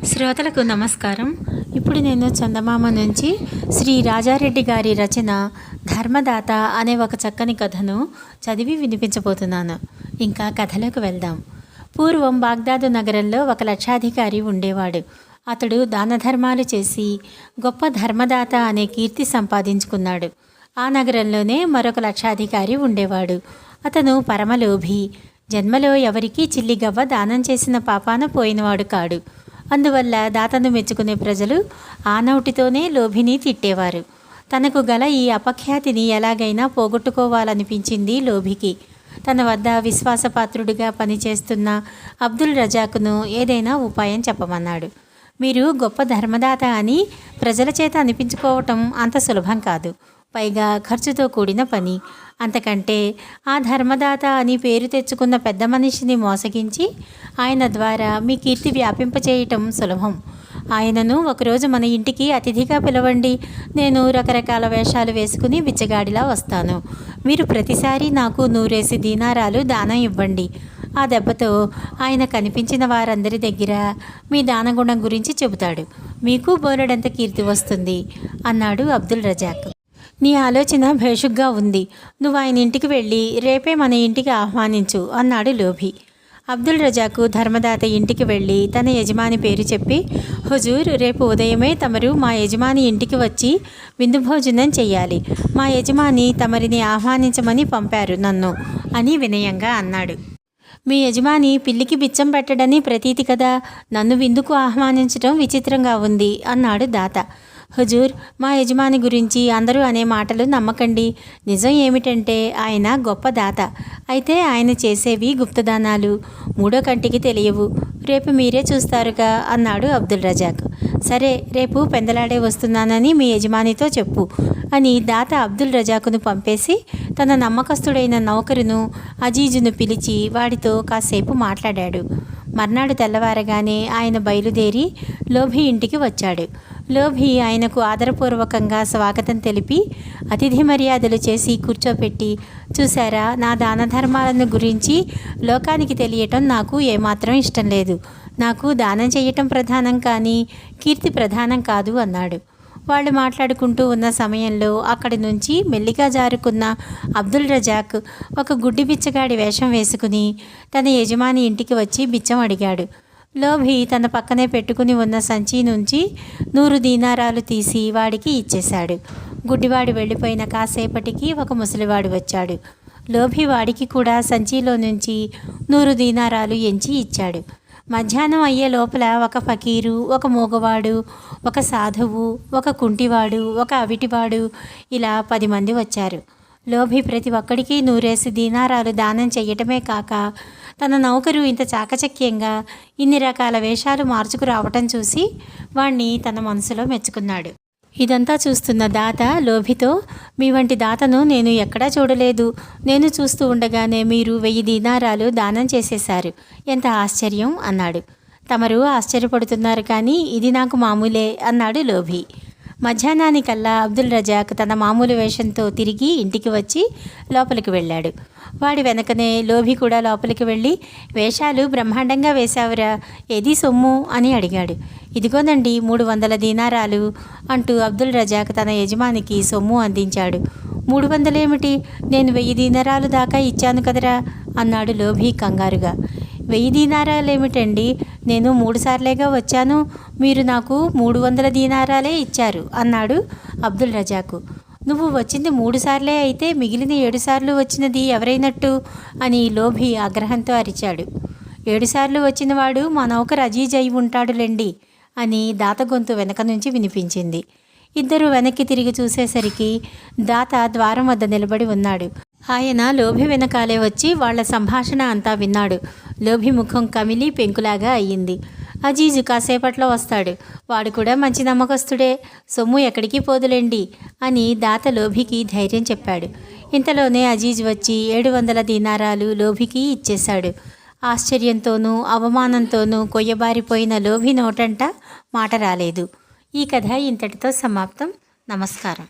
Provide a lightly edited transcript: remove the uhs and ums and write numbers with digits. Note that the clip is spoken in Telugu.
శ్రోతలకు నమస్కారం. ఇప్పుడు నేను చందమామ నుంచి శ్రీ రాజారెడ్డి గారి రచన ధర్మదాత అనే ఒక చక్కని కథను చదివి వినిపించబోతున్నాను. ఇంకా కథలోకి వెళ్దాం. పూర్వం బాగ్దాదు నగరంలో ఒక లక్షాధికారి ఉండేవాడు. అతడు దాన ధర్మాలు చేసి గొప్ప ధర్మదాత అనే కీర్తి సంపాదించుకున్నాడు. ఆ నగరంలోనే మరొక లక్షాధికారి ఉండేవాడు. అతను పరమలోభి. జన్మలో ఎవరికీ చిల్లిగవ్వ దానం చేసిన పాపాన పోయినవాడు కాడు. అందువల్ల దాతను మెచ్చుకునే ప్రజలు ఆ నోటితోనే లోభిని తిట్టేవారు. తనకు గల ఈ అపఖ్యాతిని ఎలాగైనా పోగొట్టుకోవాలనిపించింది లోభికి. తన వద్ద విశ్వాసపాత్రుడిగా పనిచేస్తున్న అబ్దుల్ రజాక్ను ఏదైనా ఉపాయం చెప్పమన్నాడు. మీరు గొప్ప ధర్మదాత అని ప్రజల చేత అనిపించుకోవటం అంత సులభం కాదు. పైగా ఖర్చుతో కూడిన పని. అంతకంటే ఆ ధర్మదాత అని పేరు తెచ్చుకున్న పెద్ద మనిషిని మోసగించి ఆయన ద్వారా మీ కీర్తి వ్యాపింపచేయటం సులభం. ఆయనను ఒకరోజు మన ఇంటికి అతిథిగా పిలవండి. నేను రకరకాల వేషాలు వేసుకుని బిచ్చగాడిలా వస్తాను. మీరు ప్రతిసారి నాకు 100 దీనారాలు దానం ఇవ్వండి. ఆ దెబ్బతో ఆయన కనిపించిన వారందరి దగ్గర మీ దానగుణం గురించి చెబుతాడు. మీకు బోలెడంత కీర్తి వస్తుంది అన్నాడు అబ్దుల్ రజాక్. నీ ఆలోచన భేషుగ్గా ఉంది. నువ్వు ఆయన ఇంటికి వెళ్ళి రేపే మన ఇంటికి ఆహ్వానించు అన్నాడు లోభి. అబ్దుల్ రజాకు ధర్మదాత ఇంటికి వెళ్ళి తన యజమాని పేరు చెప్పి, హుజూర్, రేపు ఉదయమే తమరు మా యజమాని ఇంటికి వచ్చి విందు భోజనం చెయ్యాలి. మా యజమాని తమరిని ఆహ్వానించమని పంపారు నన్ను అని వినయంగా అన్నాడు. మీ యజమాని పిల్లికి బిచ్చం పెట్టడని ప్రతీతి కదా. నన్ను విందుకు ఆహ్వానించడం విచిత్రంగా ఉంది అన్నాడు దాత. హుజూర్, మా యజమాని గురించి అందరూ అనే మాటలు నమ్మకండి. నిజం ఏమిటంటే ఆయన గొప్ప దాత. అయితే ఆయన చేసేవి గుప్తదానాలు, మూడో కంటికి తెలియవు. రేపు మీరే చూస్తారుగా అన్నాడు అబ్దుల్ రజాక్. సరే, రేపు పెందలాడే వస్తున్నానని మీ యజమానితో చెప్పు అని దాత అబ్దుల్ రజాకును పంపేసి తన నమ్మకస్తుడైన నౌకరును అజీజును పిలిచి వాడితో కాసేపు మాట్లాడాడు. మర్నాడు తెల్లవారగానే ఆయన బయలుదేరి లోభి ఇంటికి వచ్చాడు. లోభి ఆయనకు ఆదరపూర్వకంగా స్వాగతం తెలిపి అతిథి మర్యాదలు చేసి కూర్చోపెట్టి, చూసారా, నా దాన ధర్మాలను గురించి లోకానికి తెలియటం నాకు ఏమాత్రం ఇష్టం లేదు. నాకు దానం చేయటం ప్రధానం కానీ కీర్తి ప్రధానం కాదు అన్నాడు. వాళ్ళు మాట్లాడుకుంటూ ఉన్న సమయంలో అక్కడి నుంచి మెల్లిగా జారుకున్న అబ్దుల్ రజాక్ ఒక గుడ్డి బిచ్చగాడి వేషం వేసుకుని తన యజమాని ఇంటికి వచ్చి బిచ్చం అడిగాడు. లోభి తన పక్కనే పెట్టుకుని ఉన్న సంచి నుంచి 100 దీనారాలు తీసి వాడికి ఇచ్చేశాడు. గుడ్డివాడు వెళ్ళిపోయిన కాసేపటికి ఒక ముసలివాడు వచ్చాడు. లోభి వాడికి కూడా సంచిలో నుంచి 100 దీనారాలు ఎంచి ఇచ్చాడు. మధ్యాహ్నం అయ్యే లోపల ఒక ఫకీరు, ఒక మూగవాడు, ఒక సాధువు, ఒక కుంటివాడు, ఒక అవిటివాడు, ఇలా 10 మంది వచ్చారు. లోభి ప్రతి ఒక్కడికి 100 దీనారాలు దానం చెయ్యటమే కాక తన నౌకరు ఇంత చాకచక్యంగా ఇన్ని రకాల వేషాలు మార్చుకురావటం చూసి వాణ్ణి తన మనసులో మెచ్చుకున్నాడు. ఇదంతా చూస్తున్న దాత లోభితో, మీ వంటి దాతను నేను ఎక్కడా చూడలేదు. నేను చూస్తూ ఉండగానే మీరు 1000 దీనారాలు దానం చేసేశారు. ఎంత ఆశ్చర్యం అన్నాడు. తమరు ఆశ్చర్యపడుతున్నారు కానీ ఇది నాకు మామూలే అన్నాడు లోభి. మధ్యాహ్నానికల్లా అబ్దుల్ రజాక్ తన మామూలు వేషంతో తిరిగి ఇంటికి వచ్చి లోపలికి వెళ్ళాడు. వాడి వెనకనే లోభి కూడా లోపలికి వెళ్ళి, వేషాలు బ్రహ్మాండంగా వేశావురా, ఏది సొమ్ము అని అడిగాడు. ఇదిగోనండి 300 దీనారాలు అంటూ అబ్దుల్ రజాక్ తన యజమానికి సొమ్ము అందించాడు. 300 ఏమిటి, నేను 1000 దీనారాలు దాకా ఇచ్చాను కదరా అన్నాడు లోభి కంగారుగా. 1000 దీనారాలు ఏమిటండి, నేను 3 సార్లేగా వచ్చాను. మీరు నాకు 300 దీనారాలే ఇచ్చారు అన్నాడు అబ్దుల్ రజాకు. నువ్వు వచ్చింది 3 సార్లే అయితే మిగిలిన 7 సార్లు వచ్చినది ఎవరైనట్టు అని లోభి ఆగ్రహంతో అరిచాడు. 7 సార్లు వచ్చినవాడు మా నౌకరు అజీజ్ అయి ఉంటాడులేండి అని దాత గొంతు వెనక నుంచి వినిపించింది. ఇద్దరు వెనక్కి తిరిగి చూసేసరికి దాత ద్వారం వద్ద నిలబడి ఉన్నాడు. ఆయన లోభి వెనకాలే వచ్చి వాళ్ల సంభాషణ అంతా విన్నాడు. లోభి ముఖం కమిలి పెంకులాగా అయ్యింది. అజీజు కాసేపట్లో వస్తాడు, వాడు కూడా మంచి నమ్మకస్తుడే, సొమ్ము ఎక్కడికి పోదులేండి అని దాత లోభికి ధైర్యం చెప్పాడు. ఇంతలోనే అజీజ్ వచ్చి 700 దీనారాలు లోభికి ఇచ్చేశాడు. ఆశ్చర్యంతోనూ అవమానంతోనూ కొయ్యబారిపోయిన లోభి నోటంట మాట రాలేదు. ఈ కథ ఇంతటితో సమాప్తం. నమస్కారం.